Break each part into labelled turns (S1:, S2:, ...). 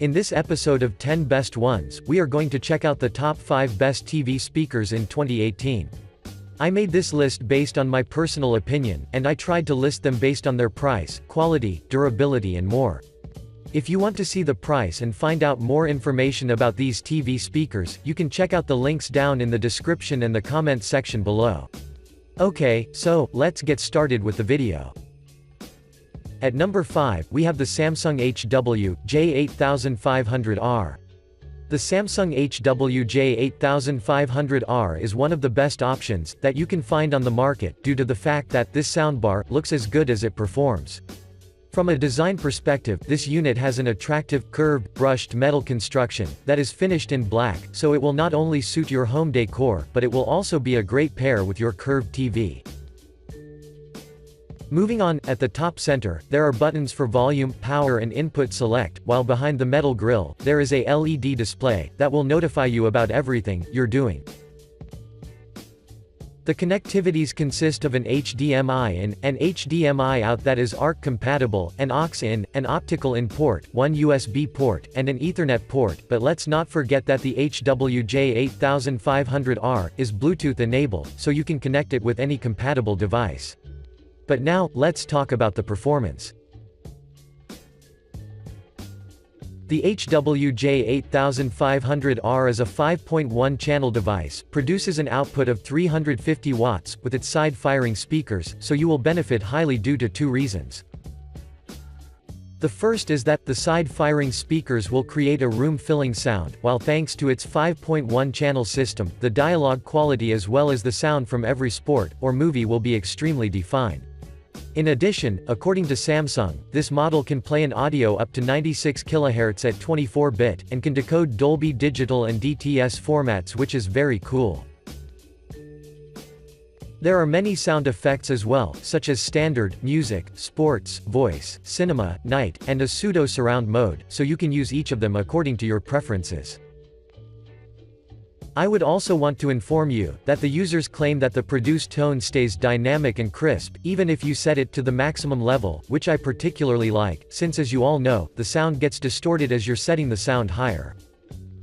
S1: In this episode of 10 Best Ones, we are going to check out the top 5 best TV speakers in 2018. I made this list based on my personal opinion, and I tried to list them based on their price, quality, durability and more. If you want to see the price and find out more information about these TV speakers, you can check out the links down in the description and the comment section below. Okay, so, let's get started with the video. At number 5, we have the Samsung HW-J8500R. The Samsung HW-J8500R is one of the best options that you can find on the market due to the fact that this soundbar looks as good as it performs. From a design perspective, this unit has an attractive, curved, brushed metal construction that is finished in black, so it will not only suit your home decor, but it will also be a great pair with your curved TV. Moving on, at the top center, there are buttons for volume, power and input select, while behind the metal grille, there is a LED display that will notify you about everything you're doing. The connectivities consist of an HDMI in, an HDMI out that is ARC compatible, an aux in, an optical in port, one USB port, and an Ethernet port, but let's not forget that the HW-J8500R is Bluetooth enabled, so you can connect it with any compatible device. But now, let's talk about the performance. The HW-J8500R is a 5.1 channel device, produces an output of 350 watts, with its side-firing speakers, so you will benefit highly due to two reasons. The first is that the side-firing speakers will create a room-filling sound, while thanks to its 5.1 channel system, the dialogue quality as well as the sound from every sport or movie will be extremely defined. In addition, according to Samsung, this model can play an audio up to 96 kHz at 24-bit, and can decode Dolby Digital and DTS formats, which is very cool. There are many sound effects as well, such as standard, music, sports, voice, cinema, night, and a pseudo surround mode, so you can use each of them according to your preferences. I would also want to inform you that the users claim that the produced tone stays dynamic and crisp, even if you set it to the maximum level, which I particularly like, since as you all know, the sound gets distorted as you're setting the sound higher.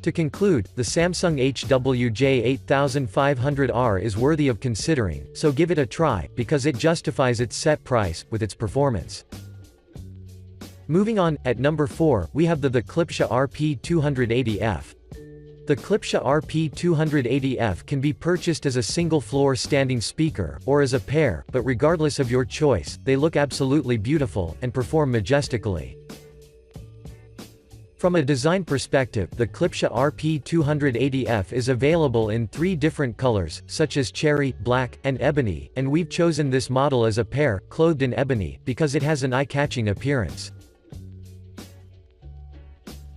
S1: To conclude, the Samsung HW-J8500R is worthy of considering, so give it a try, because it justifies its set price, with its performance. Moving on, at number 4, we have the Klipsche RP280F. The Klipsche RP280F can be purchased as a single-floor standing speaker, or as a pair, but regardless of your choice, they look absolutely beautiful, and perform majestically. From a design perspective, the Klipsche RP280F is available in 3 different colors, such as cherry, black, and ebony, and we've chosen this model as a pair, clothed in ebony, because it has an eye-catching appearance.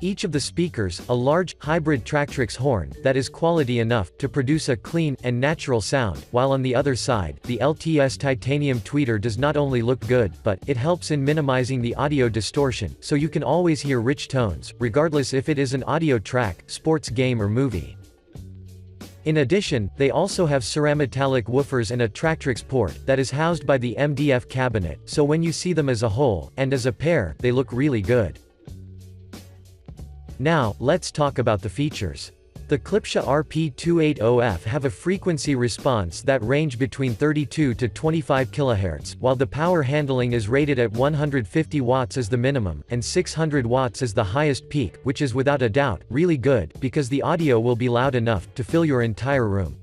S1: Each of the speakers, a large, hybrid Tractrix horn, that is quality enough to produce a clean, and natural sound, while on the other side, the LTS titanium tweeter does not only look good, but it helps in minimizing the audio distortion, so you can always hear rich tones, regardless if it is an audio track, sports game or movie. In addition, they also have cerametallic woofers and a Tractrix port that is housed by the MDF cabinet, so when you see them as a whole, and as a pair, they look really good. Now, let's talk about the features. The Klipsche RP280F have a frequency response that range between 32 to 25 kHz, while the power handling is rated at 150 watts as the minimum, and 600 watts as the highest peak, which is without a doubt, really good, because the audio will be loud enough to fill your entire room.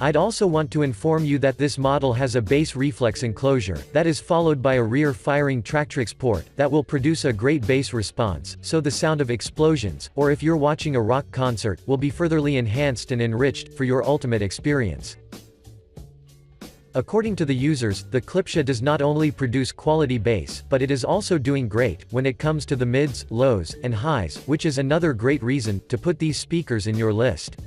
S1: I'd also want to inform you that this model has a bass reflex enclosure, that is followed by a rear-firing Tractrix port, that will produce a great bass response, so the sound of explosions, or if you're watching a rock concert, will be furtherly enhanced and enriched, for your ultimate experience. According to the users, the Klipsche does not only produce quality bass, but it is also doing great, when it comes to the mids, lows, and highs, which is another great reason to put these speakers in your list.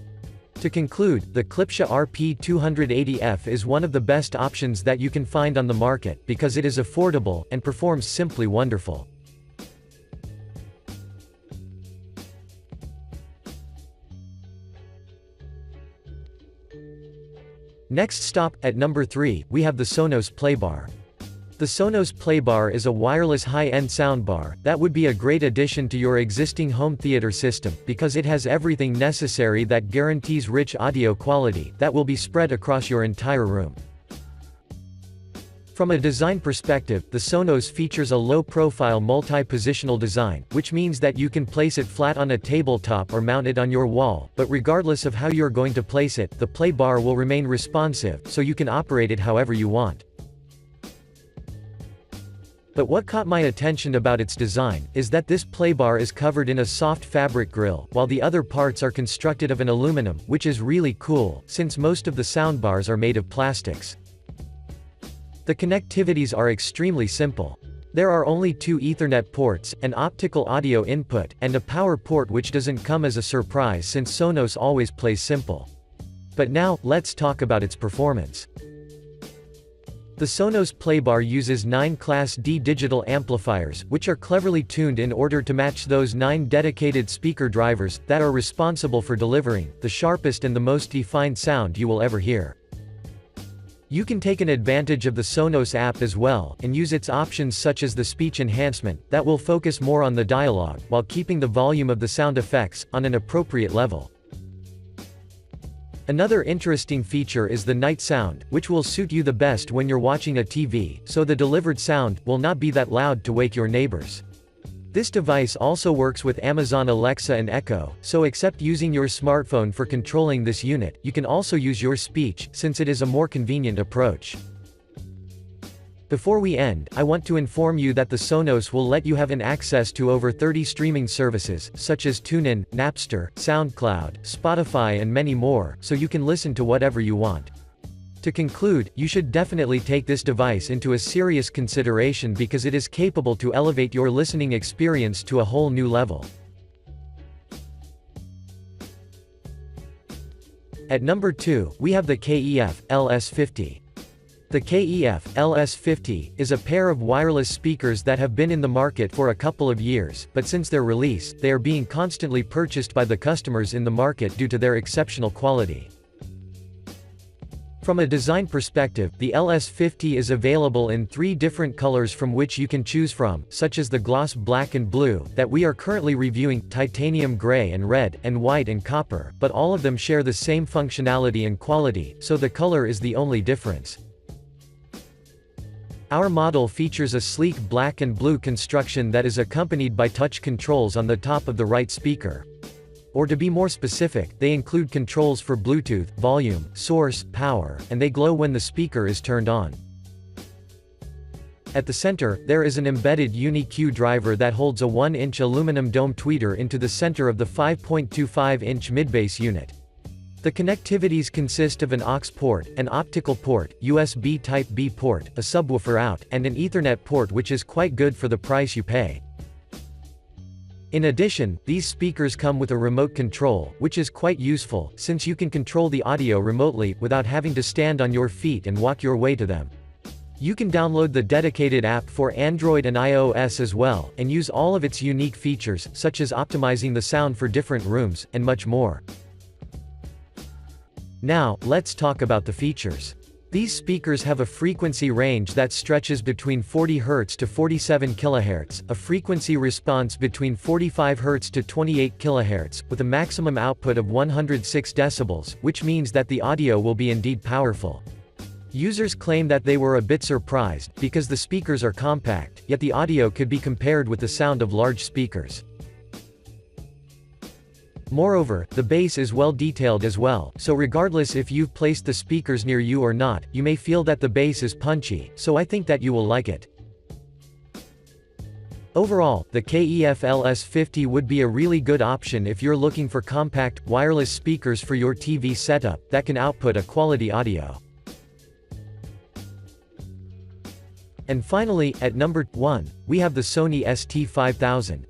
S1: To conclude, the Klipsche RP280F is one of the best options that you can find on the market, because it is affordable, and performs simply wonderful. Next stop, at number 3, we have the Sonos Playbar. The Sonos Playbar is a wireless high-end soundbar that would be a great addition to your existing home theater system, because it has everything necessary that guarantees rich audio quality that will be spread across your entire room. From a design perspective, the Sonos features a low-profile multi-positional design, which means that you can place it flat on a tabletop or mount it on your wall, but regardless of how you're going to place it, the Playbar will remain responsive, so you can operate it however you want. But what caught my attention about its design, is that this Playbar is covered in a soft fabric grille, while the other parts are constructed of an aluminum, which is really cool, since most of the soundbars are made of plastics. The connectivities are extremely simple. There are only 2 Ethernet ports, an optical audio input, and a power port, which doesn't come as a surprise since Sonos always plays simple. But now, let's talk about its performance. The Sonos Playbar uses 9 Class D digital amplifiers, which are cleverly tuned in order to match those 9 dedicated speaker drivers that are responsible for delivering the sharpest and the most defined sound you will ever hear. You can take an advantage of the Sonos app as well, and use its options such as the speech enhancement, that will focus more on the dialogue, while keeping the volume of the sound effects on an appropriate level. Another interesting feature is the night sound, which will suit you the best when you're watching a TV, so the delivered sound will not be that loud to wake your neighbors. This device also works with Amazon Alexa and Echo, so except using your smartphone for controlling this unit, you can also use your speech, since it is a more convenient approach. Before we end, I want to inform you that the Sonos will let you have access to over 30 streaming services, such as TuneIn, Napster, SoundCloud, Spotify and many more, so you can listen to whatever you want. To conclude, you should definitely take this device into a serious consideration because it is capable to elevate your listening experience to a whole new level. At number 2, we have the KEF LS50. The KEF LS50 is a pair of wireless speakers that have been in the market for a couple of years, but since their release, they are being constantly purchased by the customers in the market due to their exceptional quality. From a design perspective, the LS50 is available in 3 different colors from which you can choose from, such as the gloss black and blue, that we are currently reviewing, titanium gray and red, and white and copper, but all of them share the same functionality and quality, so the color is the only difference. Our model features a sleek black and blue construction that is accompanied by touch controls on the top of the right speaker. Or to be more specific, they include controls for Bluetooth, volume, source, power, and they glow when the speaker is turned on. At the center, there is an embedded Uni-Q driver that holds a 1-inch aluminum dome tweeter into the center of the 5.25-inch mid-bass unit. The connectivities consist of an aux port, an optical port, USB Type-B port, a subwoofer out, and an Ethernet port, which is quite good for the price you pay. In addition, these speakers come with a remote control, which is quite useful, since you can control the audio remotely, without having to stand on your feet and walk your way to them. You can download the dedicated app for Android and iOS as well, and use all of its unique features, such as optimizing the sound for different rooms, and much more. Now, let's talk about the features. These speakers have a frequency range that stretches between 40 Hz to 47 kHz, a frequency response between 45 Hz to 28 kHz, with a maximum output of 106 dB, which means that the audio will be indeed powerful. Users claim that they were a bit surprised, because the speakers are compact, yet the audio could be compared with the sound of large speakers. Moreover, the bass is well detailed as well, so regardless if you've placed the speakers near you or not, you may feel that the bass is punchy, so I think that you will like it. Overall, the KEF LS50 would be a really good option if you're looking for compact, wireless speakers for your TV setup, that can output a quality audio. And finally, at number 1, we have the Sony ST5000.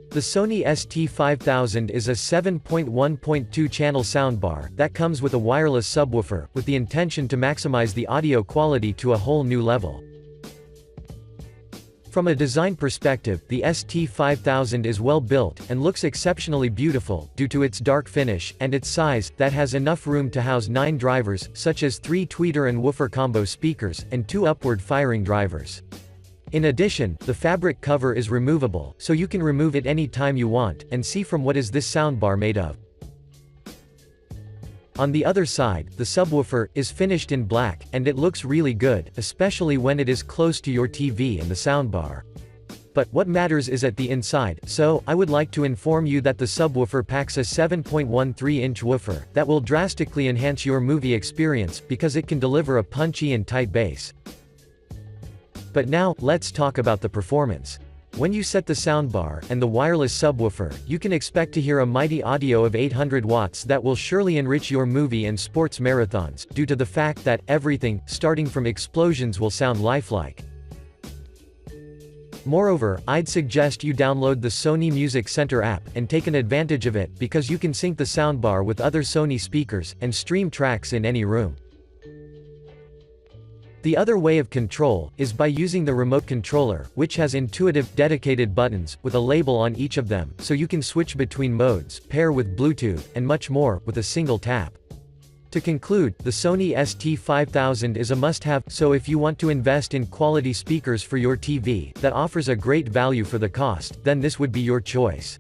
S1: The Sony ST5000 is a 7.1.2 channel soundbar that comes with a wireless subwoofer, with the intention to maximize the audio quality to a whole new level. From a design perspective, the ST5000 is well built, and looks exceptionally beautiful, due to its dark finish, and its size, that has enough room to house 9 drivers, such as 3 tweeter and woofer combo speakers, and 2 upward firing drivers. In addition, the fabric cover is removable, so you can remove it any time you want, and see from what is this soundbar made of. On the other side, the subwoofer is finished in black, and it looks really good, especially when it is close to your TV and the soundbar. But what matters is at the inside, so I would like to inform you that the subwoofer packs a 7.13-inch woofer that will drastically enhance your movie experience because it can deliver a punchy and tight bass. But now, let's talk about the performance. When you set the soundbar and the wireless subwoofer, you can expect to hear a mighty audio of 800 watts that will surely enrich your movie and sports marathons, due to the fact that everything, starting from explosions, will sound lifelike. Moreover, I'd suggest you download the Sony Music Center app, and take an advantage of it, because you can sync the soundbar with other Sony speakers, and stream tracks in any room. The other way of control is by using the remote controller, which has intuitive, dedicated buttons, with a label on each of them, so you can switch between modes, pair with Bluetooth, and much more, with a single tap. To conclude, the Sony ST5000 is a must-have, so if you want to invest in quality speakers for your TV, that offers a great value for the cost, then this would be your choice.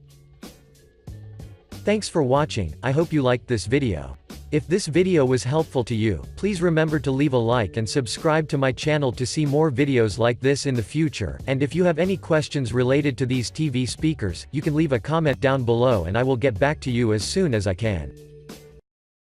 S1: Thanks for watching, I hope you liked this video. If this video was helpful to you, please remember to leave a like and subscribe to my channel to see more videos like this in the future, and if you have any questions related to these TV speakers, you can leave a comment down below and I will get back to you as soon as I can.